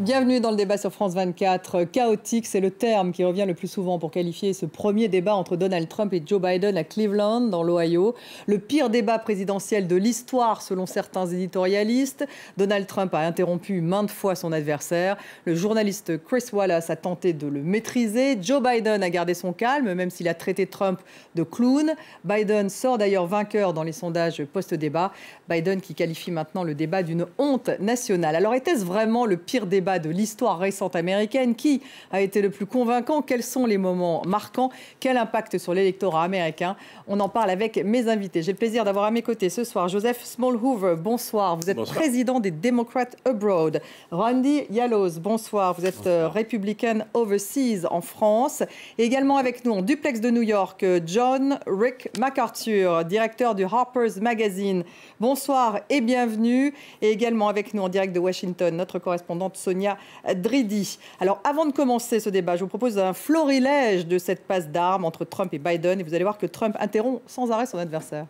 Bienvenue dans le débat sur France 24. Chaotique, c'est le terme qui revient le plus souvent pour qualifier ce premier débat entre Donald Trump et Joe Biden à Cleveland, dans l'Ohio. Le pire débat présidentiel de l'histoire, selon certains éditorialistes. Donald Trump a interrompu maintes fois son adversaire. Le journaliste Chris Wallace a tenté de le maîtriser. Joe Biden a gardé son calme, même s'il a traité Trump de clown. Biden sort d'ailleurs vainqueur dans les sondages post-débat. Biden qui qualifie maintenant le débat d'une honte nationale. Alors était-ce vraiment le pire débat de l'histoire récente américaine? Qui a été le plus convaincant? Quels sont les moments marquants? Quel impact sur l'électorat américain? On en parle avec mes invités. J'ai le plaisir d'avoir à mes côtés ce soir Joseph Smallhoover. Bonsoir. Vous êtes président des Democrats Abroad. Randy Yaloz. Bonsoir. Vous êtes Republican Overseas en France. Et également avec nous en duplex de New York, John Rick MacArthur, directeur du Harper's Magazine. Bonsoir et bienvenue. Et également avec nous en direct de Washington, notre correspondante Sonia Dridi. Alors, avant de commencer ce débat, je vous propose un florilège de cette passe d'armes entre Trump et Biden. Et vous allez voir que Trump interrompt sans arrêt son adversaire.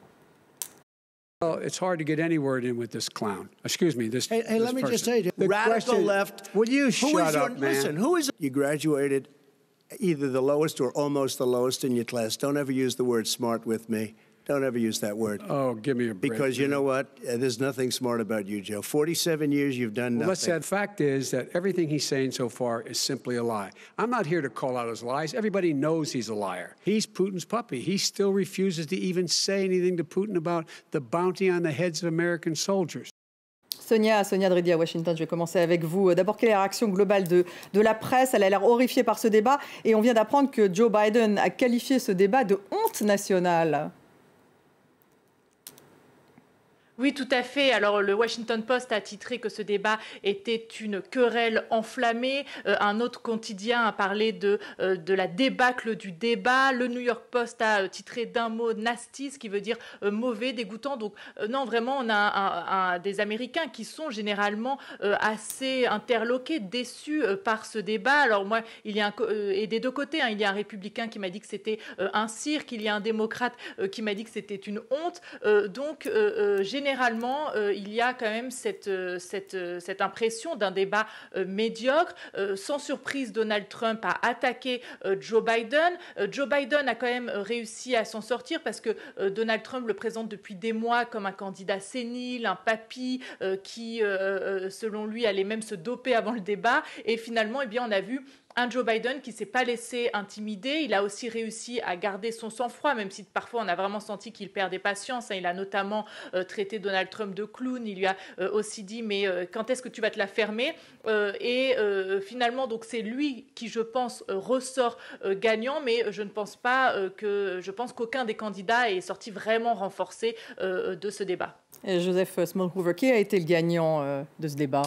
Well, it's hard to get any word in with this clown. Excuse me, this. Hey, let me just say, the radical left. Will you shut up, man? Listen, who is you graduated either the lowest or almost the lowest in your class? Don't ever use the word smart with me. Don't ever use that word. Oh, give me a break. Because you know what? There's nothing smart about you, Joe. 47 years, you've done nothing. Well, the fact is that everything he's saying so far is simply a lie. I'm not here to call out his lies. Everybody knows he's a liar. He's Putin's puppy. He still refuses to even say anything to Putin about the bounty on the heads of American soldiers. Sonia Dridi à Washington, je vais commencer avec vous. D'abord, quelle est la réaction globale de la presse? Elle a l'air horrifiée par ce débat. Et on vient d'apprendre que Joe Biden a qualifié ce débat de honte nationale. Oui, tout à fait. Alors, le Washington Post a titré que ce débat était une querelle enflammée. Un autre quotidien a parlé de la débâcle du débat. Le New York Post a titré d'un mot nasty, ce qui veut dire mauvais, dégoûtant. Donc, non, vraiment, on a des Américains qui sont généralement assez interloqués, déçus par ce débat. Alors, moi, il y a et des deux côtés, hein, il y a un républicain qui m'a dit que c'était un cirque, il y a un démocrate qui m'a dit que c'était une honte. Donc, généralement, il y a quand même cette impression d'un débat médiocre. Sans surprise, Donald Trump a attaqué Joe Biden. Joe Biden a quand même réussi à s'en sortir parce que Donald Trump le présente depuis des mois comme un candidat sénile, un papy qui, selon lui, allait même se doper avant le débat. Et finalement, eh bien, on a vu un Joe Biden qui ne s'est pas laissé intimider. Il a aussi réussi à garder son sang-froid, même si parfois on a vraiment senti qu'il perdait patience. Il a notamment traité Donald Trump de clown. Il lui a aussi dit « mais quand est-ce que tu vas te la fermer ?» Finalement, donc c'est lui qui, je pense, ressort gagnant, mais je ne pense pas je pense qu'aucun des candidats est sorti vraiment renforcé de ce débat. Et Joseph Smallhoover, qui a été le gagnant de ce débat?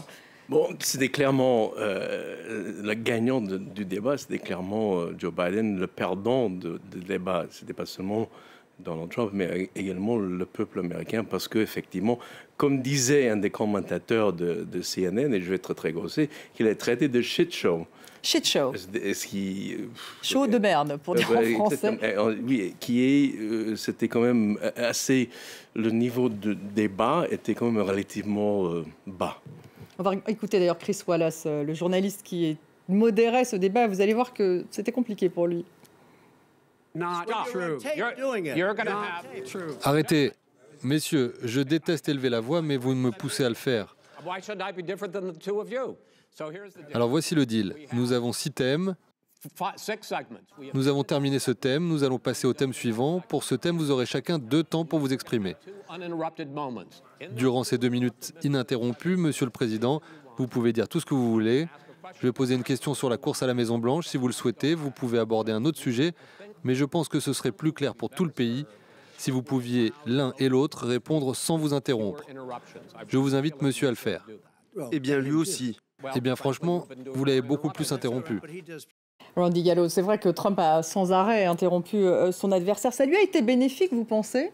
Bon, c'était clairement le gagnant du débat, c'était clairement Joe Biden, le perdant du débat. C'était pas seulement Donald Trump, mais également le peuple américain, parce qu'effectivement, comme disait un des commentateurs de CNN, et je vais être très grossier, qu'il a traité de shit show. Shit show. Show de merde, pour dire en français. Oui, c'était quand même assez. Le niveau de débat était quand même relativement bas. On va écouter d'ailleurs Chris Wallace, le journaliste qui modérait ce débat. Vous allez voir que c'était compliqué pour lui. Arrêtez. Messieurs, je déteste élever la voix, mais vous me poussez à le faire. Alors voici le deal. Nous avons 6 thèmes. Nous avons terminé ce thème. Nous allons passer au thème suivant. Pour ce thème, vous aurez chacun 2 temps pour vous exprimer. Durant ces 2 minutes ininterrompues, Monsieur le Président, vous pouvez dire tout ce que vous voulez. Je vais poser une question sur la course à la Maison-Blanche. Si vous le souhaitez, vous pouvez aborder un autre sujet. Mais je pense que ce serait plus clair pour tout le pays si vous pouviez l'un et l'autre répondre sans vous interrompre. Je vous invite, monsieur, à le faire. Eh bien, lui aussi. Eh bien, franchement, vous l'avez beaucoup plus interrompu. Randy Gallo, c'est vrai que Trump a sans arrêt interrompu son adversaire. Ça lui a été bénéfique, vous pensez?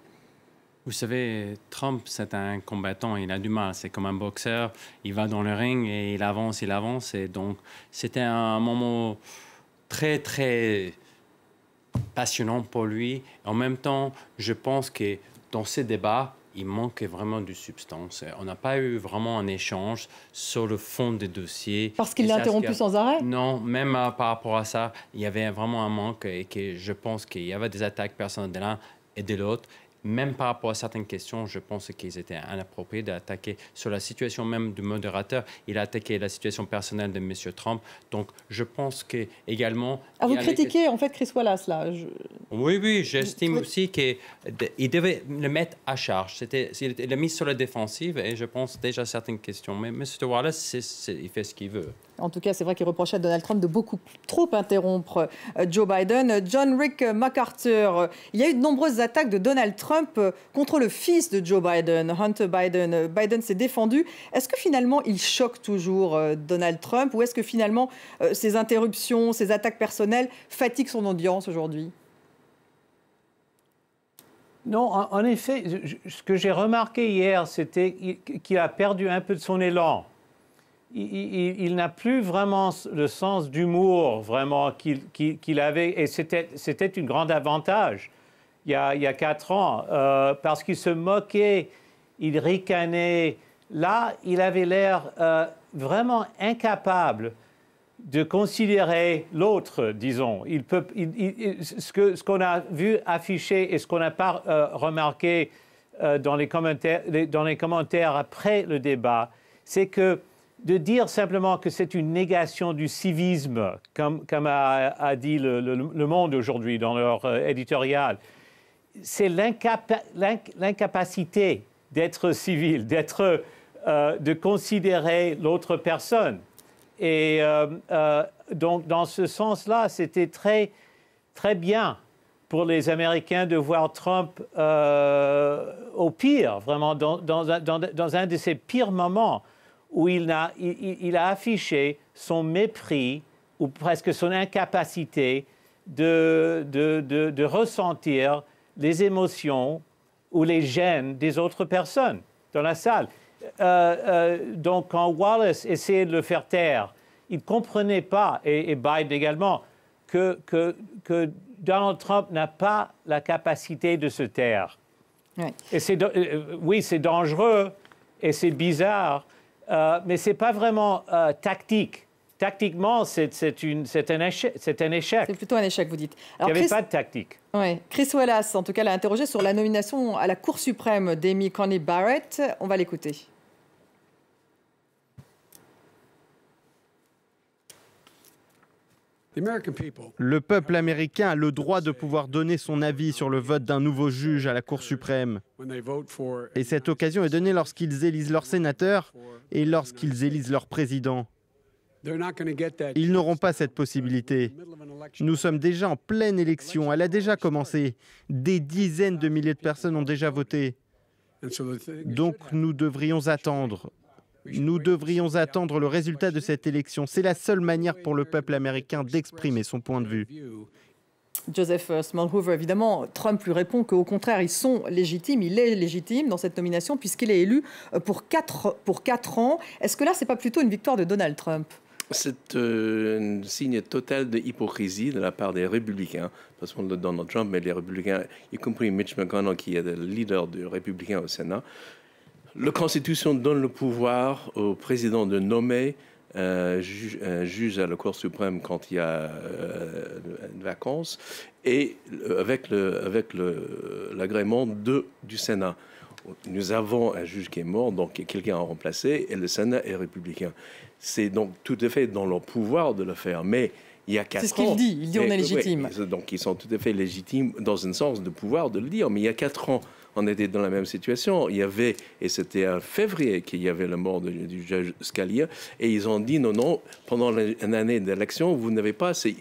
Vous savez, Trump, c'est un combattant, il a du mal. C'est comme un boxeur, il va dans le ring et il avance. Et donc, c'était un moment très, très passionnant pour lui. En même temps, je pense que dans ces débats, il manquait vraiment de substance. On n'a pas eu vraiment un échange sur le fond des dossiers. Parce qu'il l'a interrompu sans arrêt? Non, même par rapport à ça, il y avait vraiment un manque et que je pense qu'il y avait des attaques personnelles de l'un et de l'autre. Même par rapport à certaines questions, je pense qu'ils étaient inappropriés d'attaquer sur la situation même du modérateur. Il a attaqué la situation personnelle de M. Trump. Donc, je pense qu'également... Vous critiquez, en fait, Chris Wallace, là. Oui, j'estime aussi qu'il devait le mettre à charge. Il l'a mis sur la défensive et je pense déjà à certaines questions. Mais M. Wallace, il fait ce qu'il veut. En tout cas, c'est vrai qu'il reprochait à Donald Trump de beaucoup trop interrompre Joe Biden. John Rick MacArthur, il y a eu de nombreuses attaques de Donald Trump contre le fils de Joe Biden, Hunter Biden. Biden s'est défendu. Est-ce que finalement, il choque toujours Donald Trump ou est-ce que finalement, ces interruptions, ces attaques personnelles fatiguent son audience aujourd'hui? Non, en effet, ce que j'ai remarqué hier, c'était qu'il a perdu un peu de son élan. Il n'a plus vraiment le sens d'humour vraiment qu'il avait, et c'était un grand avantage il y a 4 ans, parce qu'il se moquait, il ricanait. Là, il avait l'air vraiment incapable de considérer l'autre, disons. Ce qu'on a vu affiché et ce qu'on n'a pas remarqué dans les commentaires après le débat, c'est que de dire simplement que c'est une négation du civisme, comme a dit le Monde aujourd'hui dans leur éditorial, c'est l'incapacité d'être civil, de considérer l'autre personne. Et donc, dans ce sens-là, c'était très, très bien pour les Américains de voir Trump au pire, vraiment, dans un de ses pires moments, où il a affiché son mépris ou presque son incapacité de ressentir les émotions ou les gênes des autres personnes dans la salle. Donc, quand Wallace essayait de le faire taire, il ne comprenait pas, et Biden également, que Donald Trump n'a pas la capacité de se taire. Oui, et c'est dangereux et c'est bizarre, mais ce n'est pas vraiment tactique. Tactiquement, c'est un échec. C'est plutôt un échec, vous dites. Alors, il n'y avait pas de tactique. Oui. Chris Wallace, en tout cas, l'a interrogé sur la nomination à la Cour suprême d'Amy Coney Barrett. On va l'écouter. Le peuple américain a le droit de pouvoir donner son avis sur le vote d'un nouveau juge à la Cour suprême. Et cette occasion est donnée lorsqu'ils élisent leurs sénateurs et lorsqu'ils élisent leur président. Ils n'auront pas cette possibilité. Nous sommes déjà en pleine élection. Elle a déjà commencé. Des dizaines de milliers de personnes ont déjà voté. Donc nous devrions attendre. Nous devrions attendre le résultat de cette élection. C'est la seule manière pour le peuple américain d'exprimer son point de vue. Joseph Smallhover, évidemment, Trump lui répond qu'au contraire, ils sont légitimes. Il est légitime dans cette nomination puisqu'il est élu pour 4 ans. Est-ce que là, ce n'est pas plutôt une victoire de Donald Trump ? C'est un signe total d'hypocrisie de la part des républicains, pas seulement de Donald Trump, mais les républicains, y compris Mitch McConnell, qui est le leader des républicains au Sénat. La Constitution donne le pouvoir au président de nommer un juge à la Cour suprême quand il y a une vacance, et avec l'agrément du Sénat. Nous avons un juge qui est mort, donc quelqu'un a remplacé, et le Sénat est républicain. C'est donc tout à fait dans leur pouvoir de le faire. Mais il y a 4 ans... C'est ce qu'il dit, il dit on est légitime. Oui, donc ils sont tout à fait légitimes dans un sens de pouvoir de le dire. Mais il y a 4 ans, on était dans la même situation. Il y avait, et c'était en février qu'il y avait la mort du juge Scalia, et ils ont dit non, pendant une année d'élection, vous n'avez pas, c'est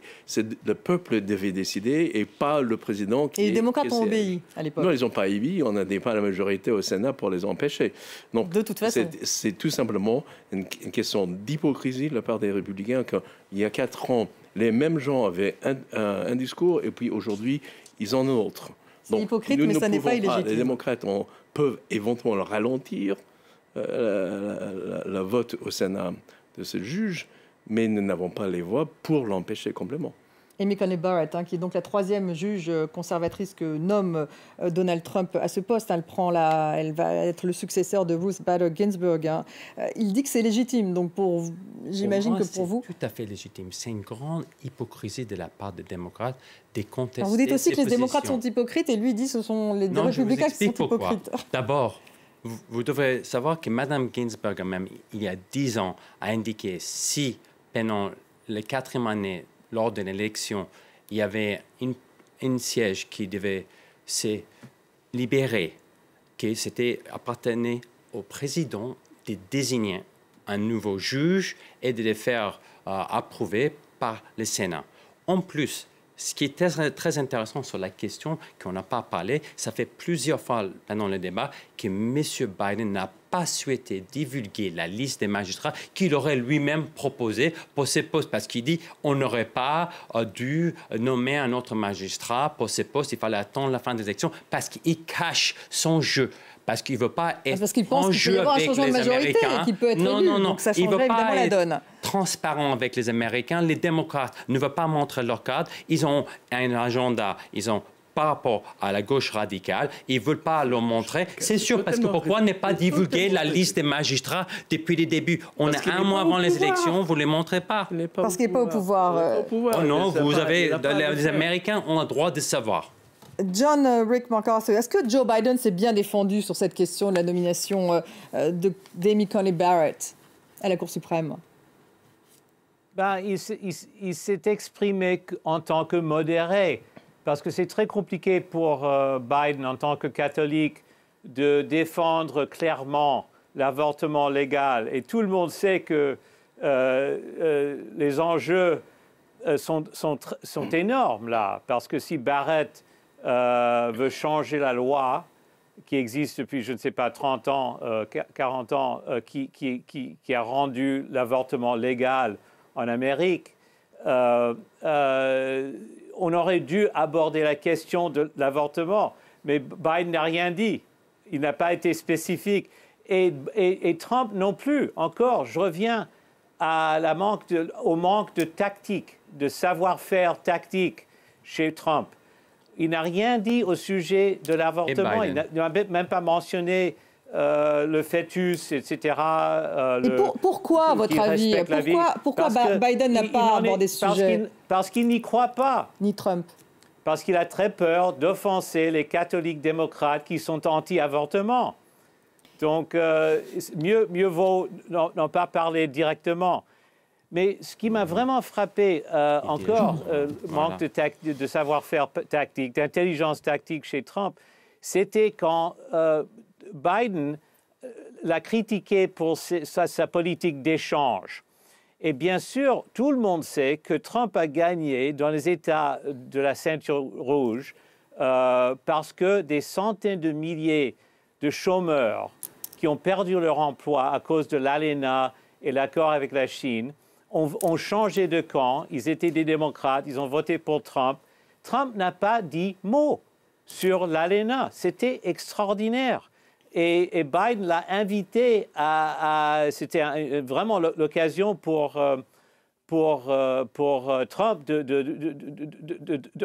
le peuple devait décider et pas le président. Et les démocrates ont obéi à l'époque. Non, ils n'ont pas obéi, on n'avait pas la majorité au Sénat pour les empêcher. Donc, de toute façon. C'est tout simplement une question d'hypocrisie de la part des républicains, qu'il y a 4 ans, les mêmes gens avaient un discours, et puis aujourd'hui, ils en ont un autre. C'est hypocrite, mais ça n'est pas illégitime. Les démocrates peuvent éventuellement ralentir le vote au Sénat de ce juge, mais nous n'avons pas les voix pour l'empêcher complètement. Amy Coney Barrett, qui est donc la 3e juge conservatrice que nomme Donald Trump à ce poste. Elle va être le successeur de Ruth Bader Ginsburg. Il dit que c'est légitime, donc j'imagine que pour vous... C'est tout à fait légitime. C'est une grande hypocrisie de la part des démocrates de contester. Vous dites aussi que les démocrates sont hypocrites et lui dit que ce sont les républicains qui sont hypocrites. D'abord, vous devrez savoir que Mme Ginsburg, même il y a 10 ans, a indiqué si pendant la 4e année, lors de l'élection, il y avait un siège qui devait se libérer, que c'était appartenait au président de désigner un nouveau juge et de le faire approuver par le Sénat. En plus, ce qui est très intéressant sur la question qu'on n'a pas parlé, ça fait plusieurs fois pendant le débat que M. Biden n'a pas souhaité divulguer la liste des magistrats qu'il aurait lui-même proposé pour ces postes, parce qu'il dit on n'aurait pas dû nommer un autre magistrat pour ces postes, il fallait attendre la fin des élections, parce qu'il cache son jeu. Parce qu'il ne veut pas être en jeu avec les Américains. Qu'il peut être élu, donc ça changerait évidemment la donne. Transparent avec les Américains. Les démocrates ne veulent pas montrer leur carte. Ils ont un agenda. Ils ont par rapport à la gauche radicale, ils ne veulent pas le montrer. C'est sûr, parce que pourquoi ne pas divulguer la liste des magistrats depuis le début? On est un mois avant les élections, vous ne les montrez pas. Parce qu'il n'est pas au pouvoir. Oh non, les Américains ont le droit de savoir. John Rick MacArthur, est-ce que Joe Biden s'est bien défendu sur cette question de la nomination d'Amy Coney Barrett à la Cour suprême? Il s'est exprimé en tant que modéré, parce que c'est très compliqué pour Biden, en tant que catholique, de défendre clairement l'avortement légal. Et tout le monde sait que les enjeux sont énormes, là, parce que si Barrett veut changer la loi qui existe depuis, je ne sais pas, 30 ans, 40 ans, qui a rendu l'avortement légal en Amérique, on aurait dû aborder la question de l'avortement. Mais Biden n'a rien dit. Il n'a pas été spécifique. Et Trump non plus. Encore, je reviens au manque de tactique, de savoir-faire tactique chez Trump. Il n'a rien dit au sujet de l'avortement. Il n'a même pas mentionné le fœtus, etc. Pourquoi, à votre avis, pourquoi Biden n'a pas abordé ce sujet? Parce qu'il n'y croit pas. Ni Trump. Parce qu'il a très peur d'offenser les catholiques démocrates qui sont anti-avortement. Donc, mieux vaut n'en pas parler directement. Mais ce qui m'a vraiment frappé, manque de savoir-faire tactique, d'intelligence tactique chez Trump, c'était quand Biden l'a critiqué pour sa politique d'échange. Et bien sûr, tout le monde sait que Trump a gagné dans les États de la ceinture rouge parce que des centaines de milliers de chômeurs qui ont perdu leur emploi à cause de l'ALENA et l'accord avec la Chine ont changé de camp. Ils étaient des démocrates, ils ont voté pour Trump. Trump n'a pas dit mot sur l'ALENA. C'était extraordinaire. Et Biden l'a invité c'était vraiment l'occasion pour Trump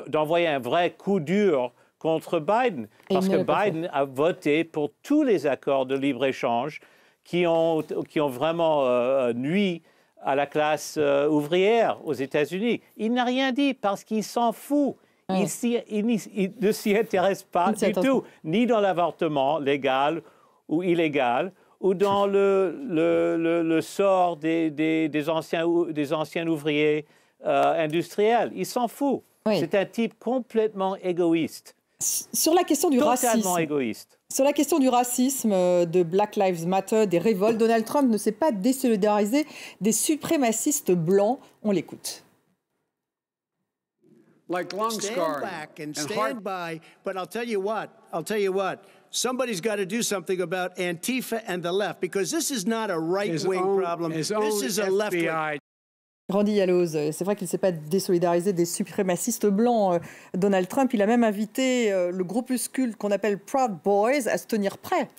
d'envoyer un vrai coup dur contre Biden. Parce que Biden a voté pour tous les accords de libre-échange qui ont vraiment nui à la classe ouvrière aux États-Unis. Il n'a rien dit parce qu'il s'en fout. Il ne s'y intéresse pas du tout, ni dans l'avortement légal ou illégal, ou dans le sort des anciens ouvriers industriels. Il s'en fout. Oui. C'est un type complètement égoïste. Sur la question du racisme, égoïste. Sur la question du racisme, de Black Lives Matter, des révoltes, Donald Trump ne s'est pas désolidarisé des suprémacistes blancs. On l'écoute. Like stand back and stand by, but I'll tell you what, somebody's got to do something about Antifa and the left, because this is not a right-wing problem, this is a left-wing. Randy Yaloz, c'est vrai qu'il ne s'est pas désolidarisé des suprémacistes blancs. Donald Trump, il a même invité le groupuscule qu'on appelle Proud Boys à se tenir prêt.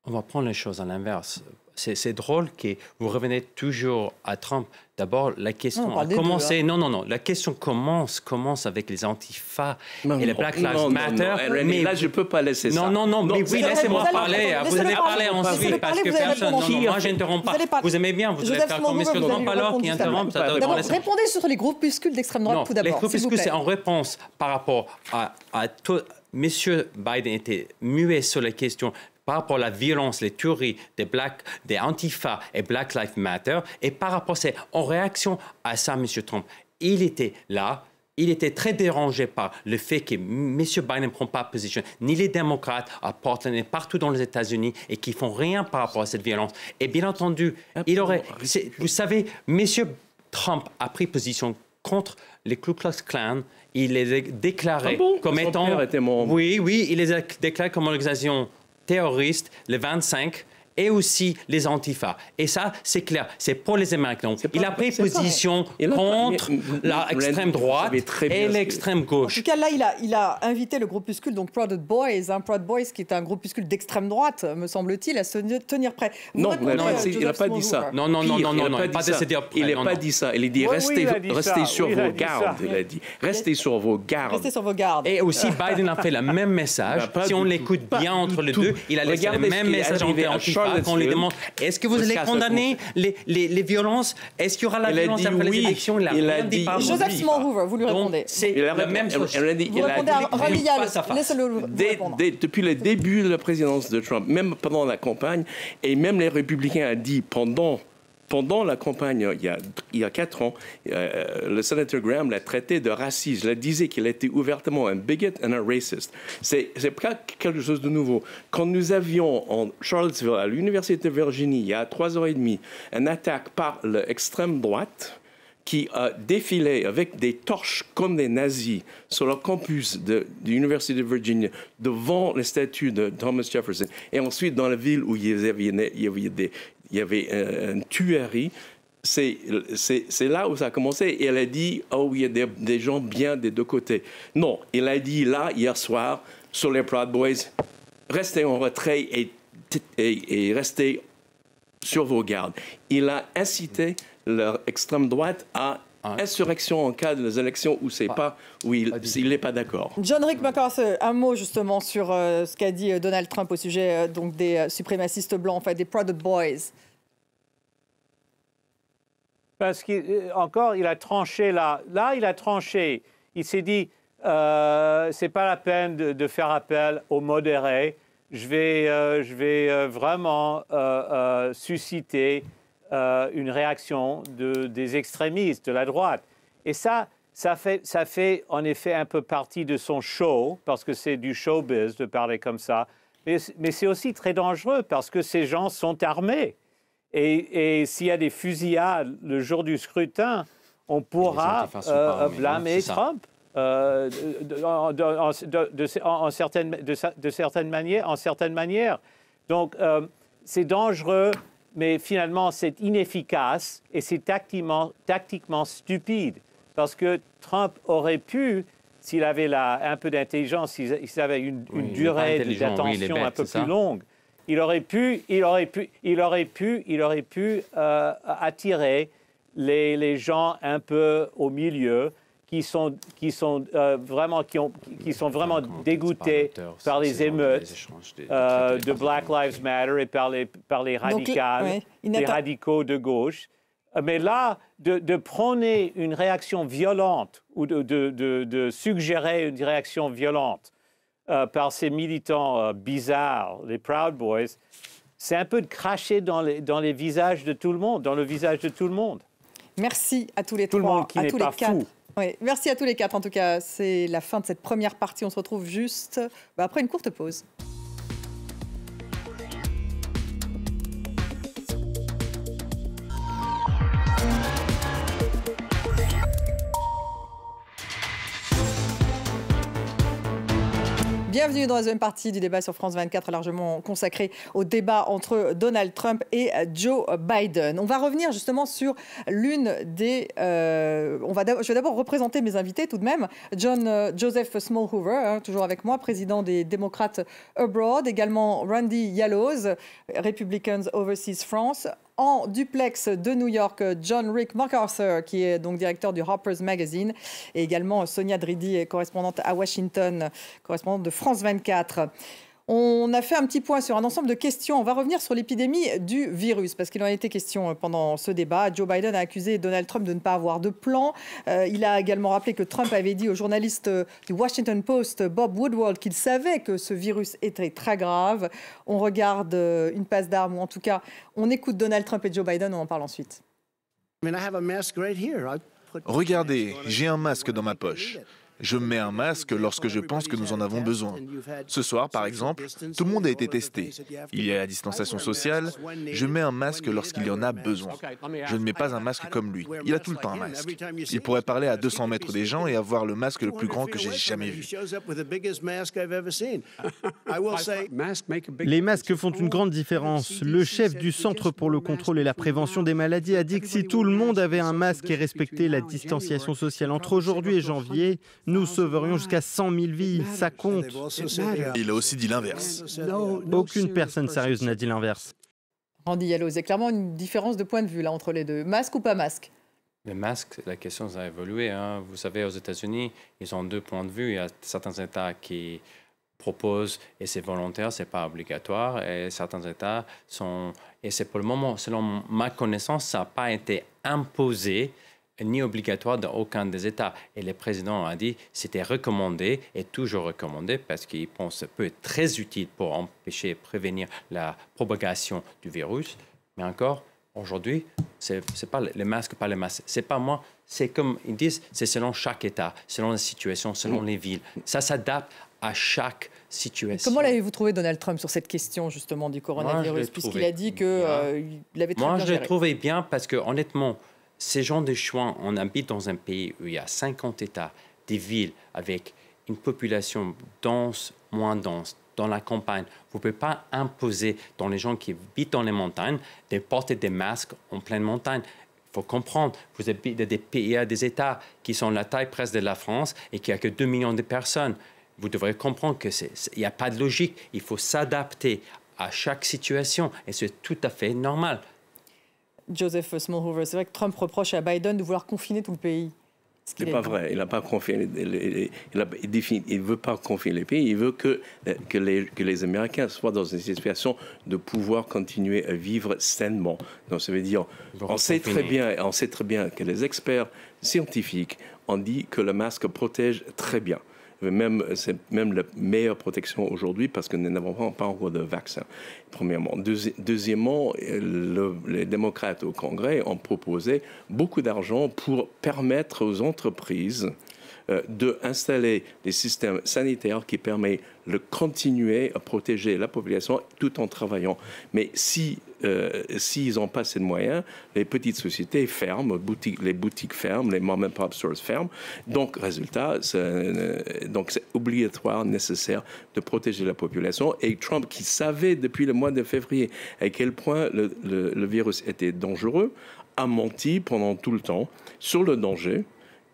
On va prendre les choses à l'inverse. c'est drôle que vous revenez toujours à Trump. D'abord, la question a commencé. Non. La question commence avec les Antifa et les Black Lives Matter. Mais là, je ne peux pas laisser ça. Non, mais oui, laissez-moi parler. Vous allez parler ensuite parce que personne. Non, moi, je n'interromps pas. Vous aimez bien, vous allez faire comme M. Trump alors qui interrompt. Répondez sur les groupuscules d'extrême droite tout d'abord. Les groupuscules, c'est en réponse par rapport à tout. M. Biden était muet sur les questions par rapport à la violence, les tueries des Antifa et Black Lives Matter, et par rapport, c'est en réaction à ça, M. Trump. Il était là, il était très dérangé par le fait que M. Biden ne prend pas position, ni les démocrates à Portland et partout dans les États-Unis, et qui font rien par rapport à cette violence. Et bien entendu, vous savez, M. Trump a pris position contre les Ku Klux Klan. Il les a déclarés comme étant... Oui, il les a déclarés comme organisation terroristes, les 25, et aussi les Antifa. Et ça, c'est clair, c'est pour les Américains. Il a pris position contre l'extrême droite et l'extrême gauche. En tout cas, là, il a invité le groupuscule, donc Proud Boys, Proud Boys, qui est un groupuscule d'extrême droite, me semble-t-il, à se tenir prêt. Il n'a pas dit ça. Non, il n'a pas dit ça. Il a dit restez sur vos gardes. Il a dit restez sur vos gardes. Restez sur vos gardes. Et aussi, Biden a fait le même message. Si on l'écoute bien entre les deux, il a laissé le même message entre Antifa. Quand on lui demande est-ce que vous allez condamner les violences, est-ce qu'il y aura la violence après les élections, il a dit Joseph Smallhoover, vous lui répondez. C'est la même chose. Vous répondez à Rolia, laissez-le répondre. Depuis le début de la présidence de Trump, même pendant la campagne, et même les républicains ont dit pendant la campagne, il y a 4 ans, le sénateur Graham l'a traité de raciste. Il disait qu'il était ouvertement un bigot et un raciste. C'est pas quelque chose de nouveau. Quand nous avions en Charlottesville, à l'Université de Virginie, il y a 3 ans et demi, une attaque par l'extrême droite qui a défilé avec des torches comme des nazis sur le campus de l'Université de Virginie, devant les statues de Thomas Jefferson, et ensuite dans la ville où il y avait une tuerie. C'est là où ça a commencé. Et elle a dit, il y a des gens bien des deux côtés. Non, il a dit là, hier soir, sur les Proud Boys, restez en retrait et restez sur vos gardes. Il a incité l'extrême droite à insurrection en cas des élections où il n'est pas d'accord. John Rick MacArthur, un mot justement sur ce qu'a dit Donald Trump au sujet donc des suprémacistes blancs, enfin des Proud Boys. Parce qu'encore, il a tranché là. Là, il a tranché. Il s'est dit, c'est pas la peine de faire appel aux modérés. Je vais vraiment susciter une réaction des extrémistes, de la droite. Et ça fait en effet un peu partie de son show, parce que c'est du showbiz de parler comme ça. Mais c'est aussi très dangereux, parce que ces gens sont armés. Et s'il y a des fusillades le jour du scrutin, on pourra blâmer Trump en certaines manières. Donc, c'est dangereux, mais finalement, c'est inefficace et c'est tactiquement stupide. Parce que Trump aurait pu, s'il avait un peu d'intelligence, s'il avait une durée d'attention un peu plus longue, il aurait pu attirer les gens un peu au milieu qui sont vraiment dégoûtés par les émeutes de Black Lives Matter et par les radicaux de gauche. Mais là, de prôner une réaction violente ou de suggérer une réaction violente par ces militants bizarres, les Proud Boys, c'est un peu de cracher dans les visages de tout le monde, dans le visage de tout le monde. Merci à tous les trois, tout le monde qui n'est pas fou. Oui, merci à tous les 4. En tout cas, c'est la fin de cette première partie. On se retrouve juste après une courte pause. Bienvenue dans la deuxième partie du débat sur France 24, largement consacré au débat entre Donald Trump et Joe Biden. On va revenir justement sur l'une des... je vais d'abord représenter mes invités tout de même. Joseph Smallhover, toujours avec moi, président des démocrates Abroad. Également Randy Yalloz, Republicans Overseas France. En duplex de New York, John Rick MacArthur, qui est donc directeur du Harper's Magazine, et également Sonia Dridi, correspondante à Washington, correspondante de France 24. On a fait un petit point sur un ensemble de questions. On va revenir sur l'épidémie du virus, parce qu'il en a été question pendant ce débat. Joe Biden a accusé Donald Trump de ne pas avoir de plan. Il a également rappelé que Trump avait dit au journaliste du Washington Post, Bob Woodward, qu'il savait que ce virus était très grave. On regarde une passe d'armes, ou en tout cas, on écoute Donald Trump et Joe Biden, on en parle ensuite. Regardez, j'ai un masque dans ma poche. Je mets un masque lorsque je pense que nous en avons besoin. Ce soir, par exemple, tout le monde a été testé. Il y a la distanciation sociale. Je mets un masque lorsqu'il y en a besoin. Je ne mets pas un masque comme lui. Il a tout le temps un masque. Il pourrait parler à 200 mètres des gens et avoir le masque le plus grand que j'ai jamais vu. Les masques font une grande différence. Le chef du Centre pour le contrôle et la prévention des maladies a dit que si tout le monde avait un masque et respectait la distanciation sociale entre aujourd'hui et janvier, nous sauverions jusqu'à 100 000 vies. Ça compte. Il a aussi dit l'inverse. Aucune personne sérieuse n'a dit l'inverse. Randy Yalloz, il y a clairement une différence de point de vue là, entre les deux. Masque ou pas masque? Le masque, la question a évolué. Hein. Vous savez, aux États-Unis, ils ont deux points de vue. Il y a certains États qui proposent, et c'est volontaire, c'est pas obligatoire, et certains États sont... Et c'est pour le moment, selon ma connaissance, ça n'a pas été imposé ni obligatoire dans aucun des États. Et le président a dit que c'était recommandé et toujours recommandé parce qu'il pense que ça peut être très utile pour empêcher et prévenir la propagation du virus. Mais encore, aujourd'hui, c'est pas les masques, pas les masques. C'est pas moi. C'est comme ils disent, c'est selon chaque État, selon la situation, selon les villes. Ça s'adapte à chaque situation. Comment l'avez-vous trouvé, Donald Trump, sur cette question justement du coronavirus, puisqu'il a dit qu'il avait très bien géré? Moi, je l'ai trouvé bien parce que honnêtement, ces gens de choix, on habite dans un pays où il y a 50 États, des villes avec une population dense, moins dense, dans la campagne. Vous ne pouvez pas imposer dans les gens qui habitent dans les montagnes de porter des masques en pleine montagne. Il faut comprendre, vous habitez des pays, des États qui sont la taille presque de la France et qui n'ont que 2 millions de personnes. Vous devrez comprendre qu'il n'y a pas de logique. Il faut s'adapter à chaque situation et c'est tout à fait normal. Joseph Smallhover, c'est vrai que Trump reproche à Biden de vouloir confiner tout le pays. Ce n'est pas vrai. Il n'a pas confiné. Il ne veut pas confiner les pays. Il veut que les Américains soient dans une situation de pouvoir continuer à vivre sainement. Donc, ça veut dire, on sait très bien que les experts scientifiques ont dit que le masque protège très bien. C'est même la meilleure protection aujourd'hui parce que nous n'avons pas encore de vaccin, premièrement. Deuxièmement, les démocrates au Congrès ont proposé beaucoup d'argent pour permettre aux entreprises d'installer des systèmes sanitaires qui permettent de continuer à protéger la population tout en travaillant. Mais s'ils n'ont pas assez de moyens, les petites sociétés ferment, les boutiques ferment, les mom-and-pop stores ferment. Donc, résultat, c'est obligatoire, nécessaire de protéger la population. Et Trump, qui savait depuis le mois de février à quel point le virus était dangereux, a menti pendant tout le temps sur le danger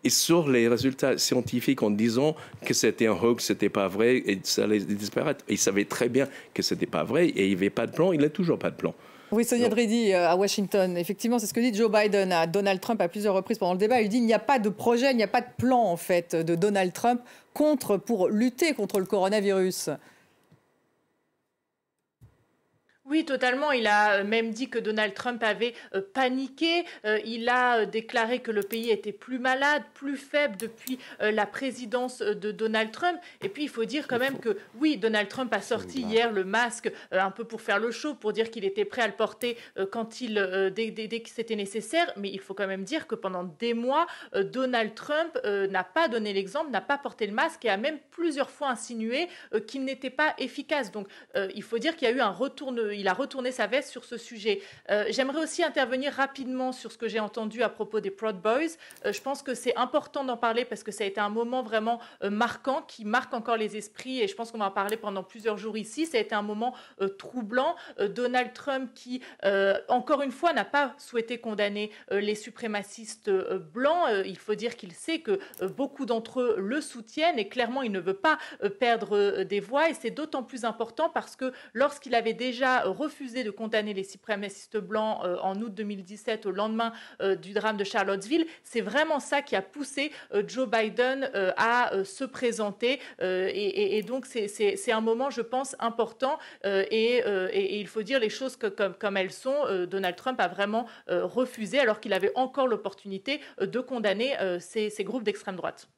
et sur les résultats scientifiques en disant que c'était un hoax, c'était pas vrai, et ça allait disparaître. Il savait très bien que c'était pas vrai et il n'y avait pas de plan, il n'a toujours pas de plan. Oui, Sonia Dridi à Washington. Effectivement, c'est ce que dit Joe Biden à Donald Trump à plusieurs reprises pendant le débat. Il dit qu'il n'y a pas de projet, il n'y a pas de plan, en fait, de Donald Trump pour lutter contre le coronavirus. Oui, totalement. Il a même dit que Donald Trump avait paniqué. Il a déclaré que le pays était plus malade, plus faible depuis la présidence de Donald Trump. Et puis, il faut dire quand même que, oui, Donald Trump a sorti hier le masque un peu pour faire le show, pour dire qu'il était prêt à le porter dès que c'était nécessaire. Mais il faut quand même dire que pendant des mois, Donald Trump n'a pas donné l'exemple, n'a pas porté le masque et a même plusieurs fois insinué qu'il n'était pas efficace. Donc, il faut dire qu'il y a eu un retournement. il a retourné sa veste sur ce sujet. J'aimerais aussi intervenir rapidement sur ce que j'ai entendu à propos des Proud Boys. Je pense que c'est important d'en parler parce que ça a été un moment vraiment marquant qui marque encore les esprits et je pense qu'on va en parler pendant plusieurs jours ici. Ça a été un moment troublant. Donald Trump qui, encore une fois, n'a pas souhaité condamner les suprémacistes blancs. Il faut dire qu'il sait que beaucoup d'entre eux le soutiennent et clairement, il ne veut pas perdre des voix. Et c'est d'autant plus important parce que lorsqu'il avait déjà refusé de condamner les suprémacistes blancs en août 2017, au lendemain du drame de Charlottesville, c'est vraiment ça qui a poussé Joe Biden à se présenter. Et donc, c'est un moment, je pense, important. Et il faut dire les choses comme elles sont. Donald Trump a vraiment refusé, alors qu'il avait encore l'opportunité de condamner ces groupes d'extrême droite.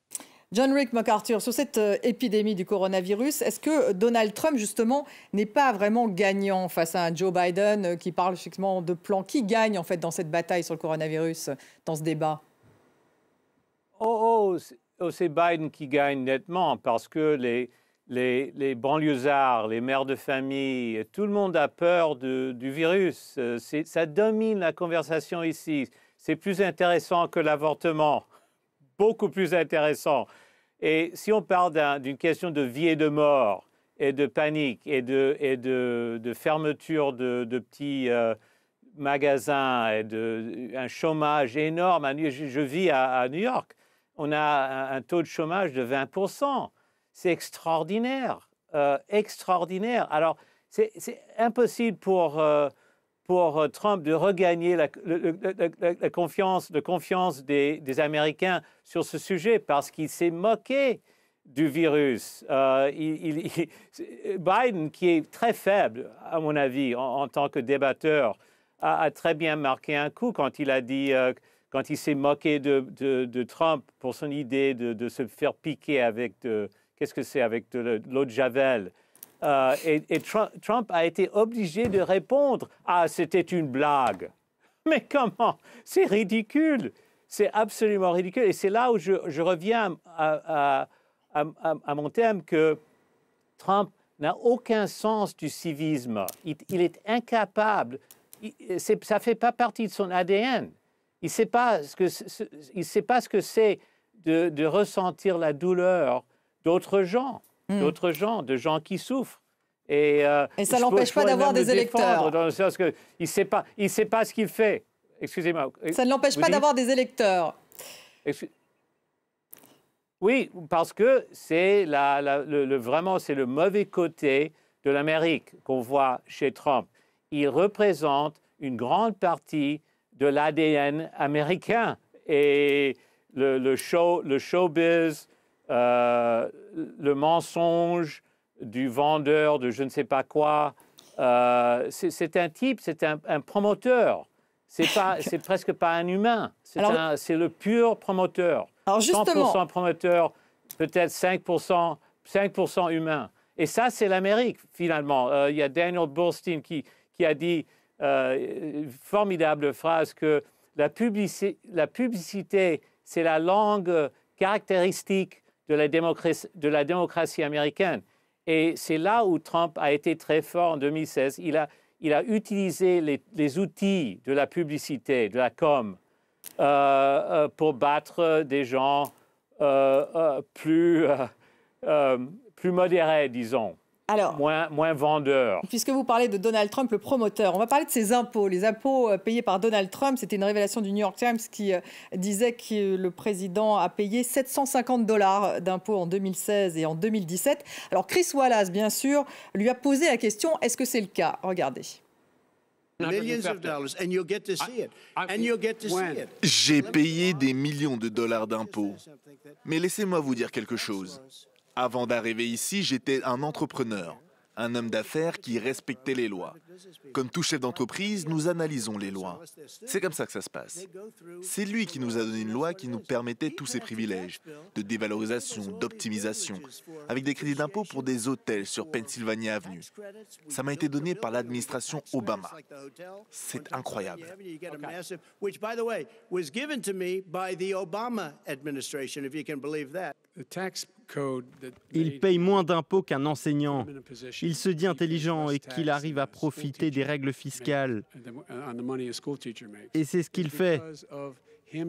John Rick MacArthur, sur cette épidémie du coronavirus, est-ce que Donald Trump, justement, n'est pas vraiment gagnant face à un Joe Biden qui parle effectivement de plan? Qui gagne, en fait, dans cette bataille sur le coronavirus, dans ce débat? C'est Biden qui gagne nettement parce que les banlieusards, les mères de famille, tout le monde a peur du virus. Ça domine la conversation ici. C'est plus intéressant que l'avortement, beaucoup plus intéressant. Et si on parle d'une question de vie et de mort, et de panique, et de fermeture de petits magasins, et un chômage énorme, je vis à New York, on a un taux de chômage de 20%. C'est extraordinaire, extraordinaire. Alors, c'est impossible pour Trump de regagner la confiance des Américains sur ce sujet parce qu'il s'est moqué du virus. Biden, qui est très faible, à mon avis, en tant que débatteur, a très bien marqué un coup quand il a dit... quand il s'est moqué de Trump pour son idée de se faire piquer avec qu'est-ce que c'est, avec de l'eau de Javel. Et Trump a été obligé de répondre « Ah, c'était une blague ». Mais comment? C'est ridicule. C'est absolument ridicule. Et c'est là où je reviens à mon thème que Trump n'a aucun sens du civisme. Il est incapable. Ça ne fait pas partie de son ADN. Il ne sait pas ce que c'est de ressentir la douleur d'autres gens, de gens qui souffrent. Et ça ne l'empêche pas d'avoir des électeurs. Dans le sens que il ne sait pas ce qu'il fait. Excusez-moi. Ça ne l'empêche pas d'avoir des électeurs. Oui, parce que c'est vraiment c'est le mauvais côté de l'Amérique qu'on voit chez Trump. Il représente une grande partie de l'ADN américain et le showbiz, le mensonge du vendeur de je ne sais pas quoi. C'est un type, c'est un promoteur. C'est presque pas un humain. C'est le pur promoteur. Alors justement, 100% promoteur, peut-être 5% humain. Et ça, c'est l'Amérique, finalement. Il y a Daniel Burstein qui a dit formidable phrase que la publicité, c'est la langue caractéristique de la démocratie américaine. Et c'est là où Trump a été très fort en 2016. Il a utilisé les outils de la publicité, de la com, pour battre des gens plus modérés, disons. Alors, moins vendeur. Puisque vous parlez de Donald Trump, le promoteur, on va parler de ses impôts. Les impôts payés par Donald Trump, c'était une révélation du New York Times qui disait que le président a payé $750 d'impôts en 2016 et en 2017. Alors Chris Wallace, bien sûr, lui a posé la question, est-ce que c'est le cas? Regardez. J'ai payé des millions de dollars d'impôts. Mais laissez-moi vous dire quelque chose. Avant d'arriver ici, j'étais un entrepreneur, un homme d'affaires qui respectait les lois. Comme tout chef d'entreprise, nous analysons les lois. C'est comme ça que ça se passe. C'est lui qui nous a donné une loi qui nous permettait tous ces privilèges, de dévalorisation, d'optimisation, avec des crédits d'impôt pour des hôtels sur Pennsylvania Avenue. Ça m'a été donné par l'administration Obama. C'est incroyable. Il paye moins d'impôts qu'un enseignant. Il se dit intelligent et qu'il arrive à profiter des règles fiscales. Et c'est ce qu'il fait. Il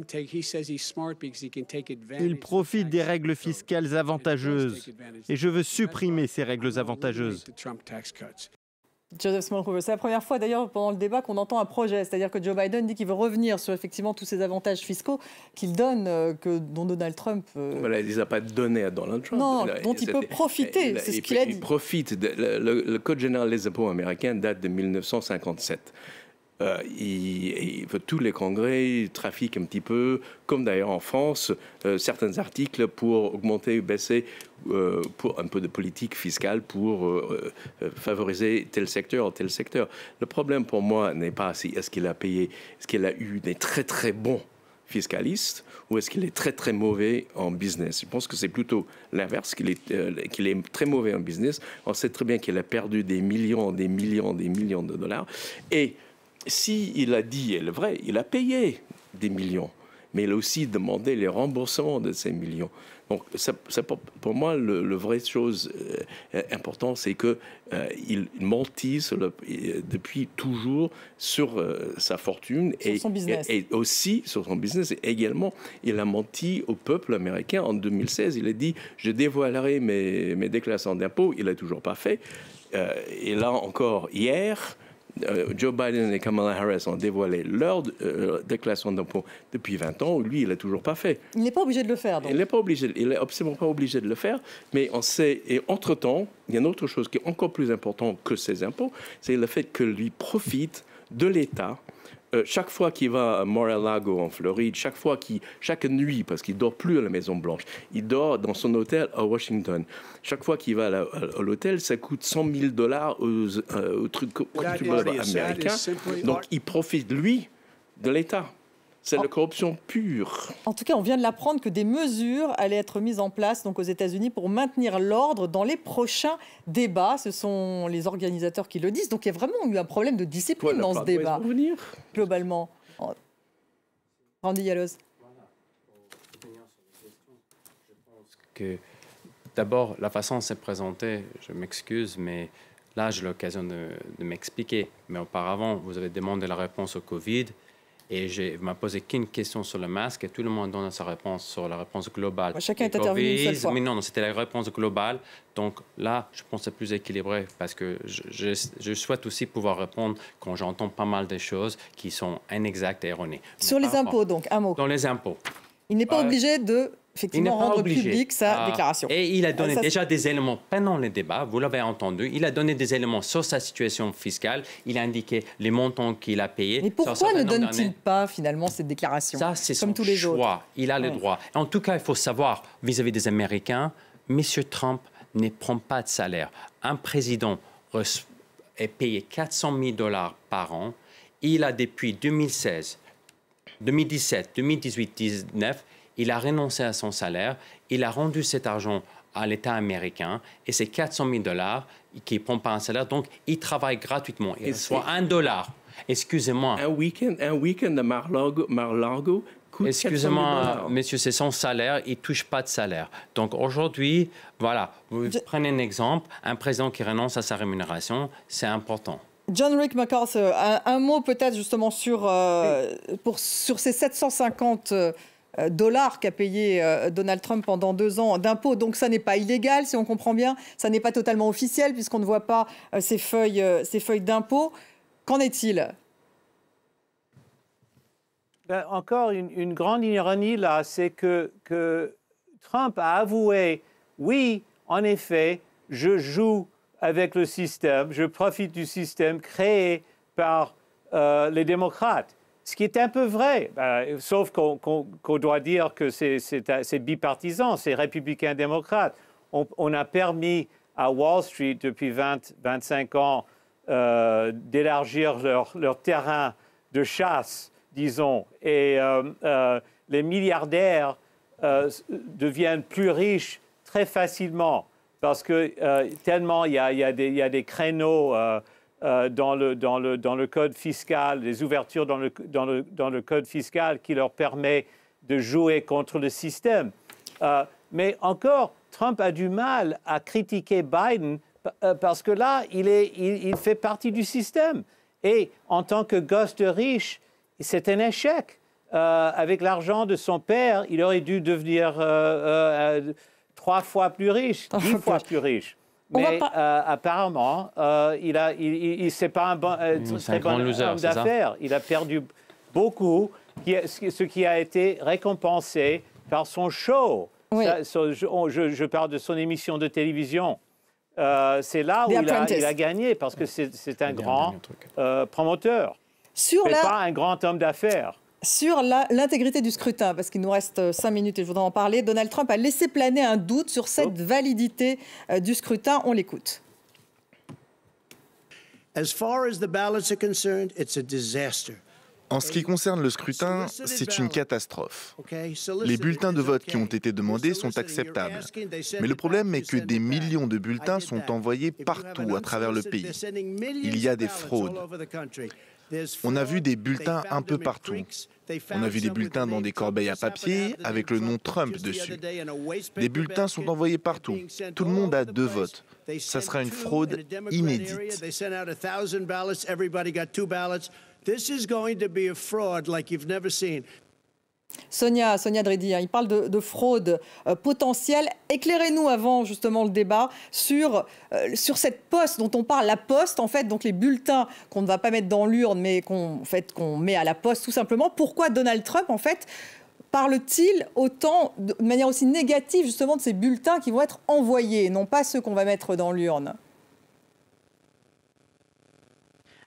profite des règles fiscales avantageuses. Et je veux supprimer ces règles avantageuses. Joseph Smallhover, c'est la première fois d'ailleurs pendant le débat qu'on entend un projet, c'est-à-dire que Joe Biden dit qu'il veut revenir sur effectivement tous ces avantages fiscaux qu'il donne, dont Donald Trump... Voilà, il ne les a pas donnés à Donald Trump. Non, dont il peut profiter, c'est ce qu'il a dit. Il profite. Le Code général des impôts américains date de 1957. Il veut tous les congrès, il trafique un petit peu, comme d'ailleurs en France, certains articles pour augmenter ou baisser pour un peu de politique fiscale pour favoriser tel secteur ou tel secteur. Le problème pour moi n'est pas si est-ce qu'il a payé, est-ce qu'il a eu des très très bons fiscaliste ou est-ce qu'il est très très mauvais en business? Je pense que c'est plutôt l'inverse, qu'il est très mauvais en business. On sait très bien qu'il a perdu des millions de dollars. Et s'il a dit, et le vrai, il a payé des millions, mais il a aussi demandé les remboursements de ces millions. Donc, pour moi, le vraie chose importante, c'est qu'il mentit depuis toujours sur sa fortune sur son business. Et aussi sur son business. Et également, il a menti au peuple américain en 2016. Il a dit « je dévoilerai mes déclarations d'impôts ». Il l'a toujours pas fait. Et là encore, hier... Joe Biden et Kamala Harris ont dévoilé leur déclaration d'impôt depuis 20 ans. Lui, il l'a toujours pas fait. Il n'est pas obligé de le faire, donc. Il n'est absolument pas obligé de le faire. Mais on sait, et entre-temps, il y a une autre chose qui est encore plus importante que ces impôts, c'est le fait que lui profite de l'État. Chaque fois qu'il va à Mar-a-Lago en Floride, chaque nuit, parce qu'il dort plus à la Maison Blanche, il dort dans son hôtel à Washington. Chaque fois qu'il va à l'hôtel, ça coûte $100 000 aux contribuables américains. Donc il profite, lui, de l'État. C'est la corruption pure. En tout cas, on vient de l'apprendre que des mesures allaient être mises en place donc aux États-Unis pour maintenir l'ordre dans les prochains débats. Ce sont les organisateurs qui le disent. Donc il y a vraiment eu un problème de discipline dans ce débat, globalement. Randy Yaloz. Que d'abord, la façon dont c'est présenté, je m'excuse, mais là, j'ai l'occasion de m'expliquer. Mais auparavant, vous avez demandé la réponse au Covid. Et vous m'avez posé qu'une question sur le masque et tout le monde donne sa réponse sur la réponse globale. Chacun est intervenu une seule fois. Mais non, c'était la réponse globale. Donc là, je pense que c'est plus équilibré parce que je souhaite aussi pouvoir répondre quand j'entends pas mal de choses qui sont inexactes et erronées. Sur les impôts, donc, un mot. Dans les impôts. Il n'est pas obligé de... effectivement, rendre publique sa déclaration. Et il a donné déjà des éléments pendant les débats, vous l'avez entendu, il a donné des éléments sur sa situation fiscale, il a indiqué les montants qu'il a payés. Mais pourquoi ne donne-t-il pas finalement cette déclaration? Ça, c'est son choix, il a le droit. En tout cas, il faut savoir, vis-à-vis des Américains, M. Trump ne prend pas de salaire. Un président est payé $400 000 par an. Il a depuis 2016, 2017, 2018, 2019, il a renoncé à son salaire, il a rendu cet argent à l'État américain et c'est $400 000 qui ne prend pas un salaire, donc il travaille gratuitement. Il reçoit $1. Excusez-moi. Un week-end à Mar-a-Lago coûte excusez-moi, monsieur, c'est son salaire, il ne touche pas de salaire. Donc aujourd'hui, voilà, vous prenez un exemple, un président qui renonce à sa rémunération, c'est important. John Rick MacArthur, un mot peut-être justement sur ces 750 dollars qu'a payé Donald Trump pendant 2 ans d'impôts. Donc ça n'est pas illégal, si on comprend bien. Ça n'est pas totalement officiel puisqu'on ne voit pas ces feuilles d'impôts. Qu'en est-il? Encore une grande ironie là, c'est que Trump a avoué, oui, en effet, je joue avec le système, je profite du système créé par les démocrates. Ce qui est un peu vrai, sauf qu'on doit dire que c'est bipartisan, c'est républicain-démocrate. On a permis à Wall Street depuis 25 ans d'élargir leur terrain de chasse, disons, et les milliardaires deviennent plus riches très facilement parce que tellement il y a des créneaux dans le code fiscal, des ouvertures dans le code fiscal qui leur permet de jouer contre le système. Mais encore, Trump a du mal à critiquer Biden parce que là, il fait partie du système. Et en tant que gosse de riche, c'est un échec. Avec l'argent de son père, il aurait dû devenir 3 fois plus riche, 10 fois plus riche. Mais apparemment, c'est pas un très bon homme d'affaires. Il a perdu beaucoup, ce qui a été récompensé par son show. Oui. Je parle de son émission de télévision. C'est là où il a gagné, parce que c'est un grand promoteur, mais pas un grand homme d'affaires. Sur l'intégrité du scrutin, parce qu'il nous reste 5 minutes et je voudrais en parler, Donald Trump a laissé planer un doute sur cette validité du scrutin. On l'écoute. As far as the ballots are concerned, it's a disaster. En ce qui concerne le scrutin, c'est une catastrophe. Les bulletins de vote qui ont été demandés sont acceptables. Mais le problème est que des millions de bulletins sont envoyés partout à travers le pays. Il y a des fraudes. On a vu des bulletins un peu partout. On a vu des bulletins dans des corbeilles à papier avec le nom Trump dessus. Des bulletins sont envoyés partout. Tout le monde a 2 votes. Ça sera une fraude inédite. This is going to be a fraud like you've never seen. Sonia Dredi, il parle de fraude potentielle. Éclairez-nous avant justement le débat sur cette poste dont on parle, la poste en fait, donc les bulletins qu'on ne va pas mettre dans l'urne mais qu'on met à la poste tout simplement. Pourquoi Donald Trump en fait parle-t-il autant, de manière aussi négative justement de ces bulletins qui vont être envoyés, non pas ceux qu'on va mettre dans l'urne?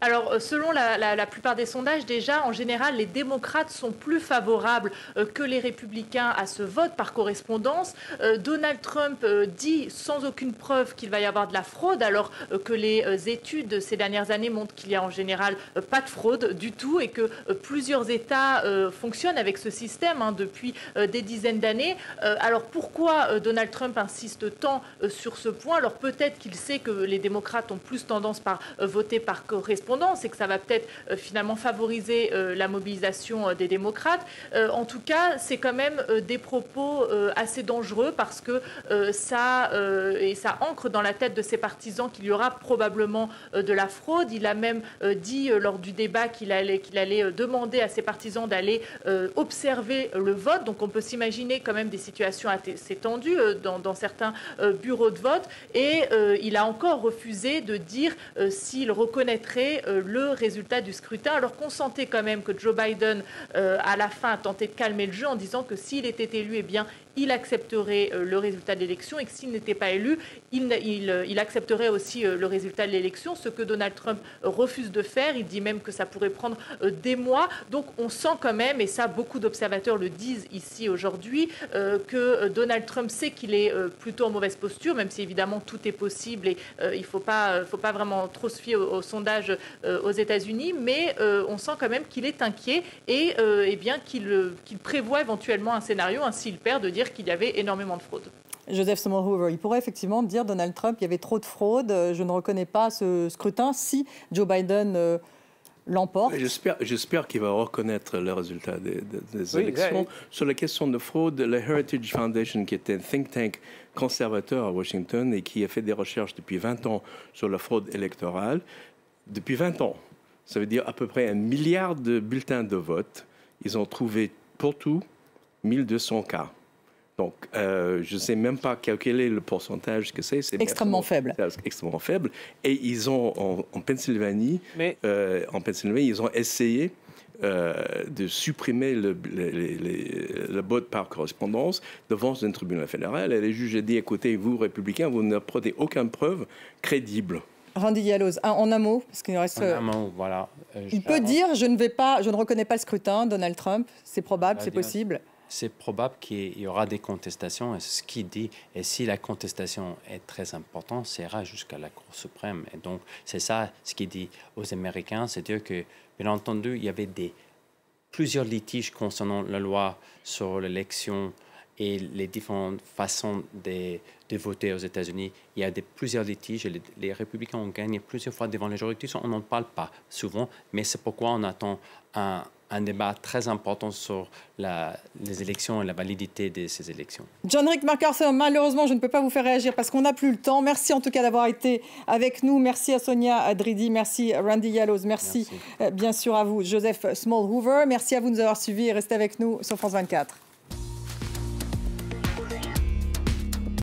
Alors, selon la plupart des sondages, déjà, en général, les démocrates sont plus favorables que les républicains à ce vote par correspondance. Donald Trump dit sans aucune preuve qu'il va y avoir de la fraude, alors que les études ces dernières années montrent qu'il y a en général pas de fraude du tout et que plusieurs États fonctionnent avec ce système depuis des dizaines d'années. Alors, pourquoi Donald Trump insiste tant sur ce point? Alors, peut-être qu'il sait que les démocrates ont plus tendance à voter par correspondance, et que ça va peut-être finalement favoriser la mobilisation des démocrates. En tout cas, c'est quand même des propos assez dangereux parce que ça ancre dans la tête de ses partisans qu'il y aura probablement de la fraude. Il a même dit lors du débat qu'il allait demander à ses partisans d'aller observer le vote. Donc on peut s'imaginer quand même des situations assez tendues dans certains bureaux de vote. Et il a encore refusé de dire s'il reconnaîtrait le résultat du scrutin, alors qu'on sentait quand même que Joe Biden, à la fin, a tenté de calmer le jeu en disant que s'il était élu, eh bien, il accepterait le résultat de l'élection et que s'il n'était pas élu, il accepterait aussi le résultat de l'élection, ce que Donald Trump refuse de faire. Il dit même que ça pourrait prendre des mois. Donc on sent quand même, et ça beaucoup d'observateurs le disent ici aujourd'hui, que Donald Trump sait qu'il est plutôt en mauvaise posture, même si évidemment tout est possible et il ne faut pas vraiment trop se fier aux sondages aux États-Unis, mais on sent quand même qu'il est inquiet et eh bien qu'il prévoit éventuellement un scénario, s'il perd, de dire qu'il y avait énormément de fraude. Joseph Smallhover, il pourrait effectivement dire Donald Trump, il y avait trop de fraude, je ne reconnais pas ce scrutin si Joe Biden l'emporte. J'espère qu'il va reconnaître le résultat des élections. Sur la question de fraude, la Heritage Foundation, qui est un think tank conservateur à Washington et qui a fait des recherches depuis 20 ans sur la fraude électorale, depuis 20 ans, ça veut dire à peu près 1 milliard de bulletins de vote, ils ont trouvé pour tout 1200 cas. Donc, je ne sais même pas quel est le pourcentage que c'est. C'est extrêmement faible. C'est extrêmement faible. Et ils ont, en Pennsylvanie, ils ont essayé de supprimer le vote par correspondance devant un tribunal fédéral. Et les juges ont dit, écoutez, vous, républicains, vous n'apportez aucune preuve crédible. Randy Dialloz, en un mot, parce qu'il reste. En un mot, voilà. Il peut dire, je ne reconnais pas le scrutin, Donald Trump. C'est probable, c'est possible. C'est probable qu'il y aura des contestations, et ce qu'il dit, et si la contestation est très importante, ça ira jusqu'à la Cour suprême. Et donc, c'est ça ce qu'il dit aux Américains, c'est-à-dire que, bien entendu, il y avait plusieurs litiges concernant la loi sur l'élection et les différentes façons de voter aux États-Unis. Il y a plusieurs litiges, et les républicains ont gagné plusieurs fois devant les juridictions. On n'en parle pas souvent, mais c'est pourquoi on attend un débat très important sur les élections et la validité de ces élections. John Rick MacArthur, malheureusement, je ne peux pas vous faire réagir parce qu'on n'a plus le temps. Merci en tout cas d'avoir été avec nous. Merci à Sonia Dridi, merci à Randy Gallows, merci bien sûr à vous, Joseph Smallhoover. Merci à vous de nous avoir suivis et restez avec nous sur France 24.